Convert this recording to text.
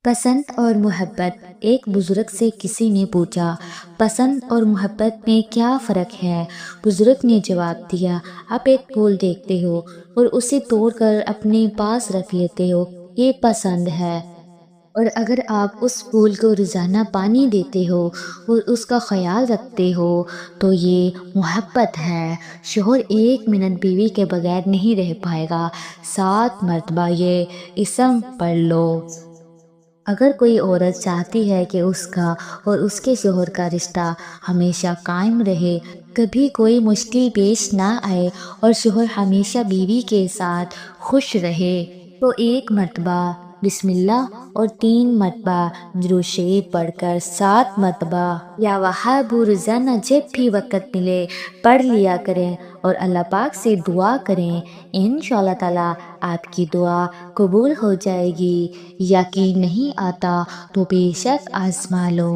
پسند اور محبت۔ ایک بزرگ سے کسی نے پوچھا، پسند اور محبت میں کیا فرق ہے؟ بزرگ نے جواب دیا، آپ ایک پھول دیکھتے ہو اور اسے توڑ کر اپنے پاس رکھ لیتے ہو، یہ پسند ہے۔ اور اگر آپ اس پھول کو روزانہ پانی دیتے ہو اور اس کا خیال رکھتے ہو تو یہ محبت ہے۔ شوہر 1 منٹ بیوی کے بغیر نہیں رہ پائے گا، 7 مرتبہ یہ اسم پڑھ لو۔ اگر کوئی عورت چاہتی ہے کہ اس کا اور اس کے شوہر کا رشتہ ہمیشہ قائم رہے، کبھی کوئی مشکل پیش نہ آئے اور شوہر ہمیشہ بیوی کے ساتھ خوش رہے، تو 1 مرتبہ بسم اللہ اور 3 مرتبہ درود شریف پڑھ کر 7 مرتبہ یا وہاب روزانہ جب بھی وقت ملے پڑھ لیا کریں اور اللہ پاک سے دعا کریں۔ انشاءاللہ تعالیٰ آپ کی دعا قبول ہو جائے گی۔ یقین نہیں آتا تو بے شک آزما لو۔